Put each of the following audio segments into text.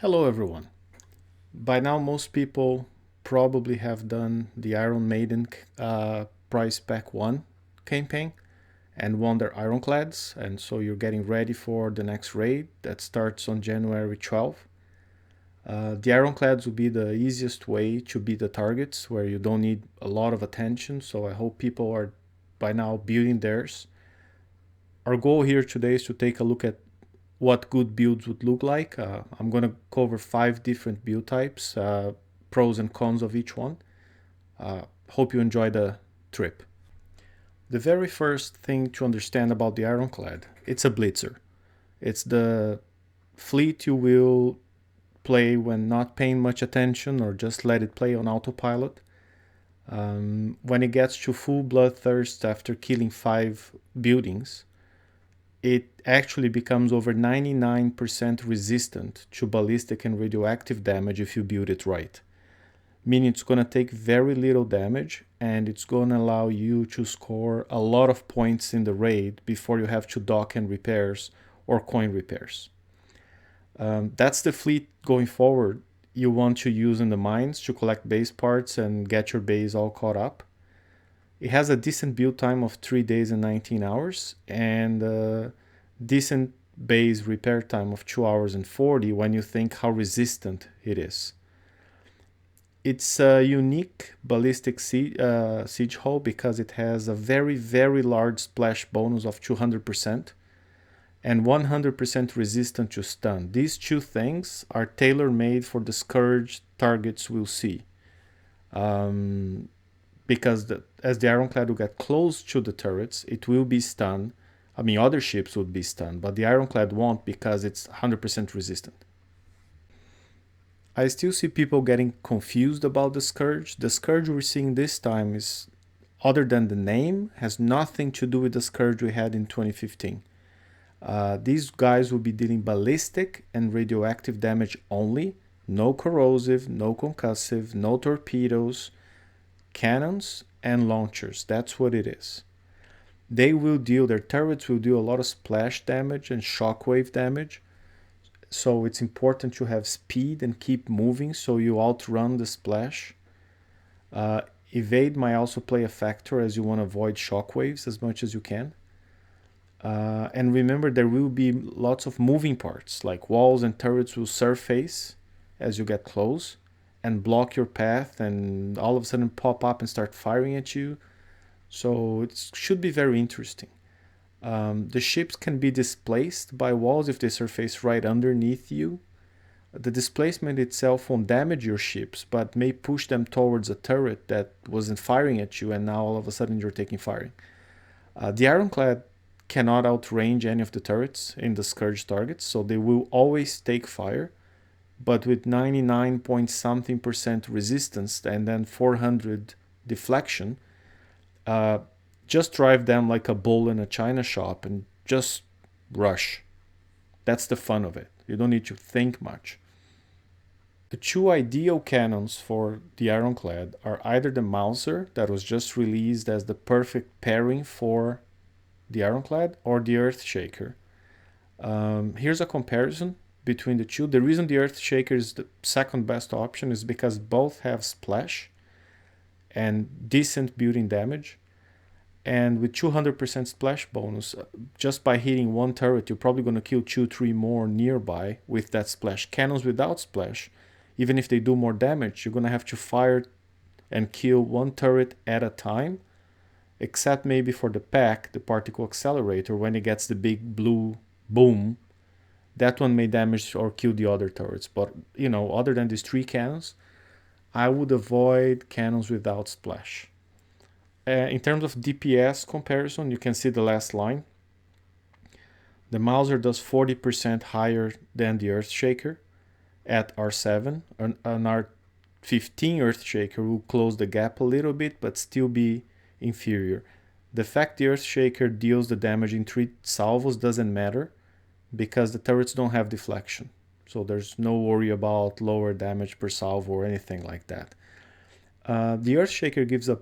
Hello everyone. By now most people probably have done the Iron Maiden Price Pack 1 campaign and won their Ironclads, and so you're getting ready for the next raid that starts on January 12th. The Ironclads will be the easiest way to beat the targets where you don't need a lot of attention, so I hope people are by now building theirs. Our goal here today is to take a look at what good builds would look like. I'm going to cover 5 different build types, pros and cons of each one. Hope you enjoy the trip. The very first thing to understand about the Ironclad, it's a blitzer. It's the fleet you will play when not paying much attention or just let it play on autopilot. When it gets to full bloodthirst after killing 5 buildings, it actually becomes over 99% resistant to ballistic and radioactive damage if you build it right. Meaning it's going to take very little damage and it's going to allow you to score a lot of points in the raid before you have to dock and repairs or coin repairs. That's the fleet going forward you want to use in the mines to collect base parts and get your base all caught up. It has a decent build time of 3 days and 19 hours and decent base repair time of 2 hours and 40 when you think how resistant it is. It's a unique ballistic siege hull because it has a very, very large splash bonus of 200% and 100% resistant to stun. These two things are tailor-made for the Scourge targets we'll see. Because as the Ironclad will get close to the turrets, it will be stunned. I mean, other ships would be stunned, but the Ironclad won't because it's 100% resistant. I still see people getting confused about the Scourge. The Scourge we're seeing this time is, other than the name, has nothing to do with the Scourge we had in 2015. These guys will be dealing ballistic and radioactive damage only. No corrosive, no concussive, no torpedoes, cannons, and launchers. That's what it is. Their turrets will do a lot of splash damage and shockwave damage. So it's important to have speed and keep moving so you outrun the splash. Evade might also play a factor as you want to avoid shockwaves as much as you can. And remember, there will be lots of moving parts, like walls and turrets will surface as you get close and block your path and all of a sudden pop up and start firing at you. So it should be very interesting. The ships can be displaced by walls if they surface right underneath you. The displacement itself won't damage your ships, but may push them towards a turret that wasn't firing at you, and now all of a sudden you're taking firing. The Ironclad cannot outrange any of the turrets in the Scourge targets, so they will always take fire, but with 99 point something percent resistance and then 400 deflection, just drive them like a bull in a china shop and just rush. That's the fun of it. You don't need to think much. The two ideal cannons for the Ironclad are either the Mauser, that was just released as the perfect pairing for the Ironclad, or the Earthshaker. Here's a comparison between the two. The reason the Earthshaker is the second best option is because both have splash and decent building damage. And with 200% splash bonus, just by hitting one turret, you're probably going to kill 2-3 more nearby with that splash. Cannons without splash, even if they do more damage, you're going to have to fire and kill one turret at a time, except maybe for the pack, the particle accelerator, when it gets the big blue boom. That one may damage or kill the other turrets. But, other than these 3 cannons, I would avoid cannons without splash. In terms of DPS comparison, you can see the last line. The Mauser does 40% higher than the Earthshaker at R7. An R15 Earthshaker will close the gap a little bit, but still be inferior. The fact the Earthshaker deals the damage in 3 salvos doesn't matter because the turrets don't have deflection. So there's no worry about lower damage per salvo or anything like that. The Earthshaker gives a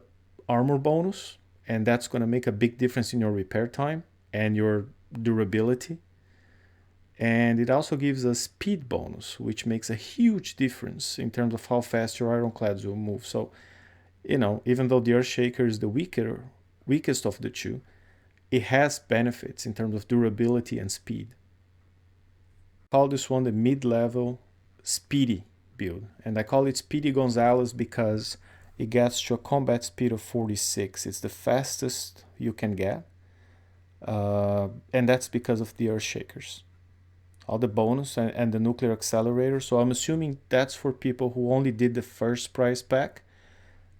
armor bonus, and that's going to make a big difference in your repair time and your durability. And it also gives a speed bonus, which makes a huge difference in terms of how fast your ironclads will move. So, even though the Earthshaker is the weakest of the two, it has benefits in terms of durability and speed. I call this one the mid-level Speedy build. And I call it Speedy Gonzalez because it gets to a combat speed of 46. It's the fastest you can get. And that's because of the Earthshakers. All the bonus and the nuclear accelerator. So I'm assuming that's for people who only did the first prize pack,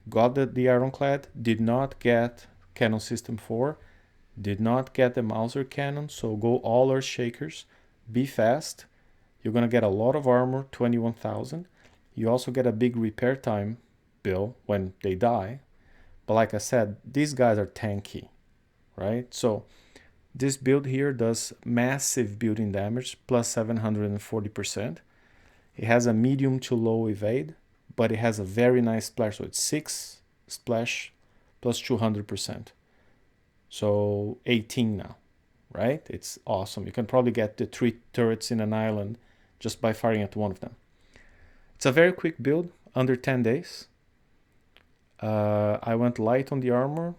got the Ironclad, did not get Cannon System 4, did not get the Mauser cannon, so go all Earthshakers, be fast. You're gonna get a lot of armor, 21,000. You also get a big repair time bill when they die. But like I said, these guys are tanky, right? So this build here does massive building damage, plus 740%. It has a medium to low evade, but it has a very nice splash. So it's 6 splash plus 200%. So 18 now, right? It's awesome. You can probably get the 3 turrets in an island just by firing at one of them. It's a very quick build, under 10 days. I went light on the armor,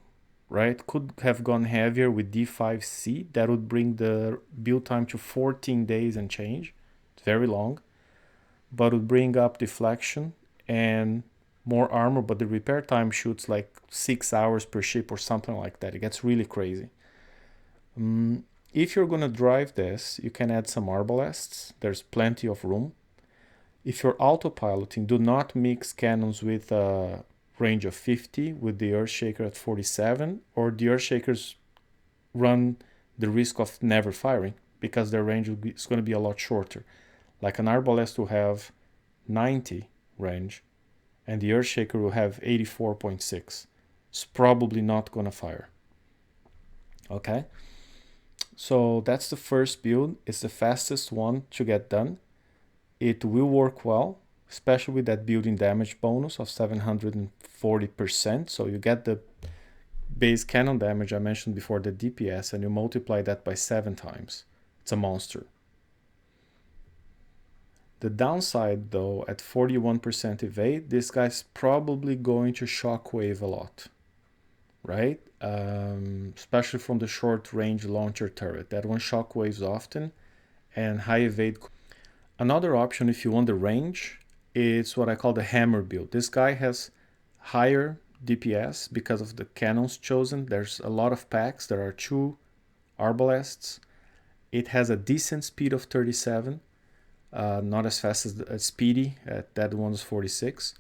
right? Could have gone heavier with D5C. That would bring the build time to 14 days and change. It's very long. But would bring up deflection and more armor, but the repair time shoots like 6 hours per ship or something like that. It gets really crazy. If you're going to drive this, you can add some arbalests. There's plenty of room. If you're autopiloting, do not mix cannons with a range of 50 with the Earthshaker at 47, or the Earthshakers run the risk of never firing because their range is going to be a lot shorter. Like an arbalest will have 90 range and the Earthshaker will have 84.6. It's probably not going to fire. Okay, so that's the first build. It's the fastest one to get done. It will work well, especially with that building damage bonus of 740%. So you get the base cannon damage I mentioned before, the DPS, and you multiply that by 7 times. It's a monster. The downside, though, at 41% evade, this guy's probably going to shockwave a lot, right? Especially from the short range launcher turret. That one shockwaves often, and high evade. Another option, if you want the range, is what I call the hammer build. This guy has higher DPS because of the cannons chosen. There's a lot of packs. There are 2 arbalests. It has a decent speed of 37. Not as fast as Speedy, that one's 46.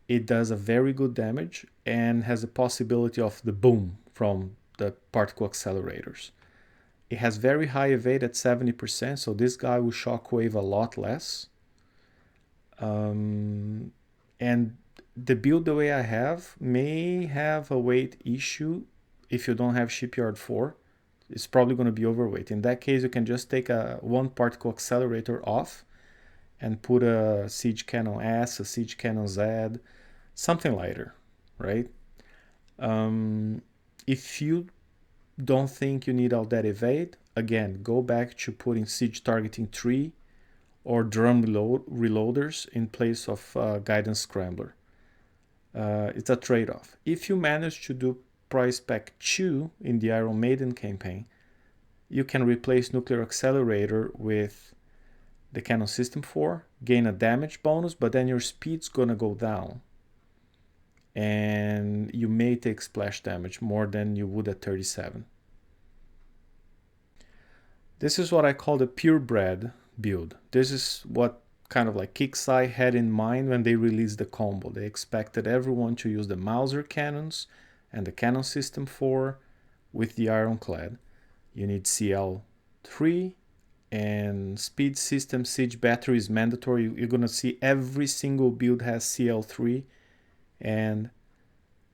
It does a very good damage and has a possibility of the boom from the particle accelerators. It has very high evade at 70%, so this guy will shockwave a lot less. And the build the way I have may have a weight issue if you don't have Shipyard 4. It's probably going to be overweight. In that case, you can just take one particle accelerator off and put a Siege Cannon S, a Siege Cannon Z, something lighter, right? If you don't think you need all that evade, again, go back to putting Siege Targeting 3 or Drum Reloaders in place of Guidance Scrambler. It's a trade-off. If you manage to do Prize Pack 2 in the Iron Maiden campaign, you can replace Nuclear Accelerator with the Cannon System 4, gain a damage bonus, but then your speed's gonna go down. And you may take splash damage more than you would at 37. This is what I call the purebred build. This is what kind of like Kixeye had in mind when they released the combo. They expected everyone to use the Mauser cannons and the Cannon System 4 with the Ironclad. You need CL3 and Speed System Siege Battery is mandatory. You're going to see every single build has CL3 and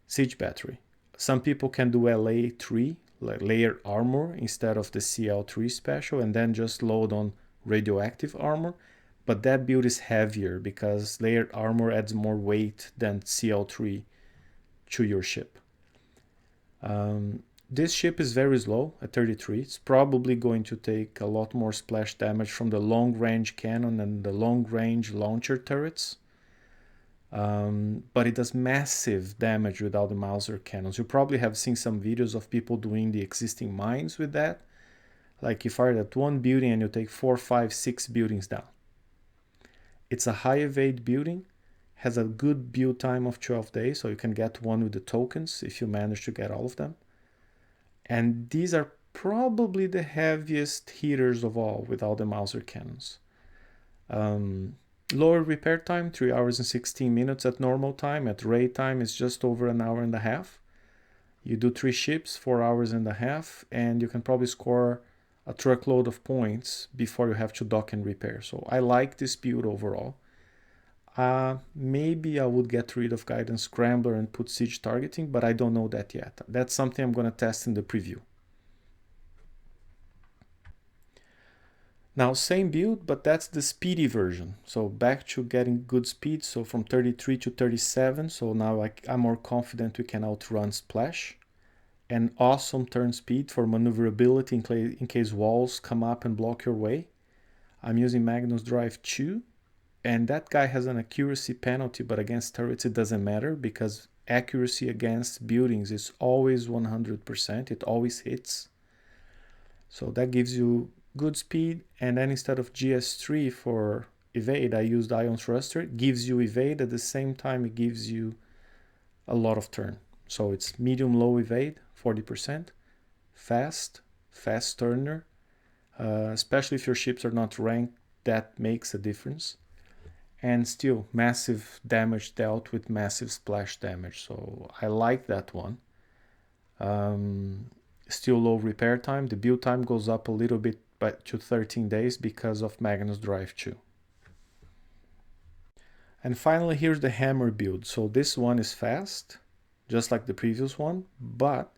Siege Battery. Some people can do LA3, like layered armor, instead of the CL3 special, and then just load on radioactive armor. But that build is heavier because layered armor adds more weight than CL3 to your ship. This ship is very slow at 33. It's probably going to take a lot more splash damage from the long-range cannon and the long-range launcher turrets. But it does massive damage without the Mauser cannons. You probably have seen some videos of people doing the existing mines with that. Like you fire at one building and you take 4, 5, 6 buildings down. It's a high evade building, has a good build time of 12 days, so you can get one with the tokens if you manage to get all of them. And these are probably the heaviest hitters of all without the Mauser cannons. Lower repair time, 3 hours and 16 minutes at normal time. At raid time, it's just over an hour and a half. You do 3 ships, 4 hours and a half, and you can probably score a truckload of points before you have to dock and repair. So I like this build overall. Maybe I would get rid of Guidance Scrambler and put Siege Targeting, but I don't know that yet. That's something I'm going to test in the preview. Now, same build, but that's the Speedy version. So back to getting good speed, so from 33 to 37. So now I'm more confident we can outrun Splash. And awesome turn speed for maneuverability in case walls come up and block your way. I'm using Magnus Drive 2. And that guy has an accuracy penalty, but against turrets it doesn't matter because accuracy against buildings is always 100%. It always hits. So that gives you good speed. And then instead of GS3 for evade, I used Ion Thruster. It gives you evade. At the same time, it gives you a lot of turn. So it's medium-low evade, 40%. Fast turner. Especially if your ships are not ranked, that makes a difference. And still massive damage dealt with massive splash damage. So I like that one. Still low repair time. The build time goes up a little bit to 13 days because of Magnus Drive 2. And finally, here's the hammer build. So this one is fast, just like the previous one, but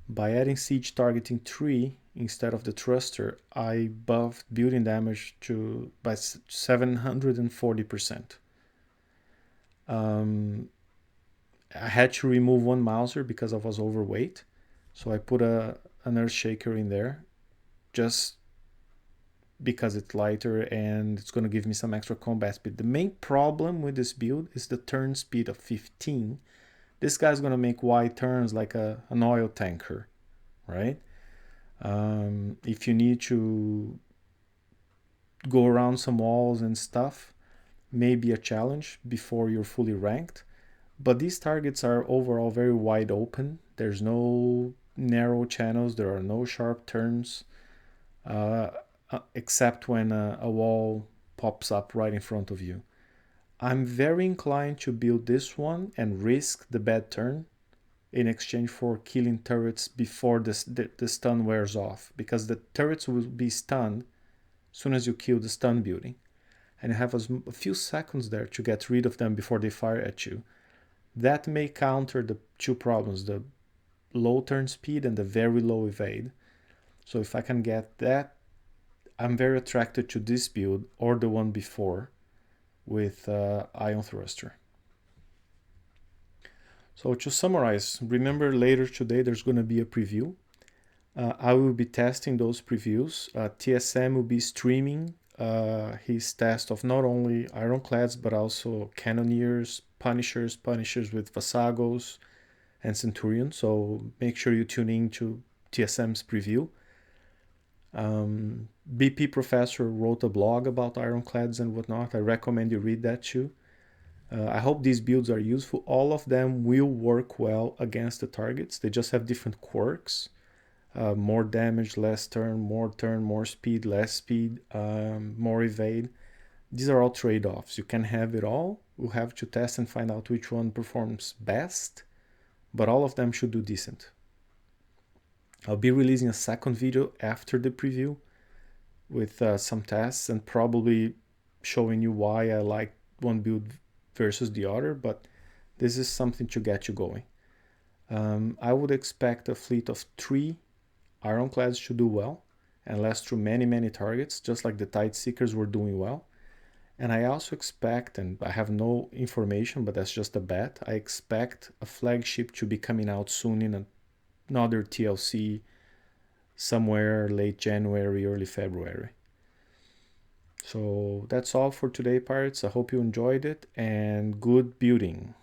by adding Siege Targeting 3 instead of the Thruster, I buffed building damage by 740%. I had to remove one Mauser because I was overweight, so I put an Earthshaker in there just because it's lighter and it's going to give me some extra combat speed. The main problem with this build is the turn speed of 15. This guy's going to make wide turns like an oil tanker, right? If you need to go around some walls and stuff, maybe a challenge before you're fully ranked. But these targets are overall very wide open. There's no narrow channels. There are no sharp turns, except when a wall pops up right in front of you. I'm very inclined to build this one and risk the bad turn in exchange for killing turrets before the stun wears off, because the turrets will be stunned as soon as you kill the stun building, and you have a few seconds there to get rid of them before they fire at you. That may counter the two problems, the low turn speed and the very low evade. So if I can get that, I'm very attracted to this build or the one before with Ion Thruster. So to summarize, remember later today there's going to be a preview. I will be testing those previews. TSM will be streaming his test of not only Ironclads but also Cannoneers, Punishers with Vasagos, and Centurions. So make sure you tune in to TSM's preview. BP Professor wrote a blog about Ironclads and whatnot. I recommend you read that too. I hope these builds are useful. All of them will work well against the targets. They just have different quirks. More damage, less turn, more speed, less speed, more evade. These are all trade-offs. You can have it all. We'll have to test and find out which one performs best, but all of them should do decent. I'll be releasing a second video after the preview with some tests and probably showing you why I like one build versus the other, but this is something to get you going. I would expect a fleet of 3 Ironclads to do well and last through many targets, just like the Tide Seekers were doing well. And I also expect, and I have no information, but that's just a bet, I expect a flagship to be coming out soon in another TLC somewhere late January, early February. So that's all for today, Pirates. I hope you enjoyed it, and good building.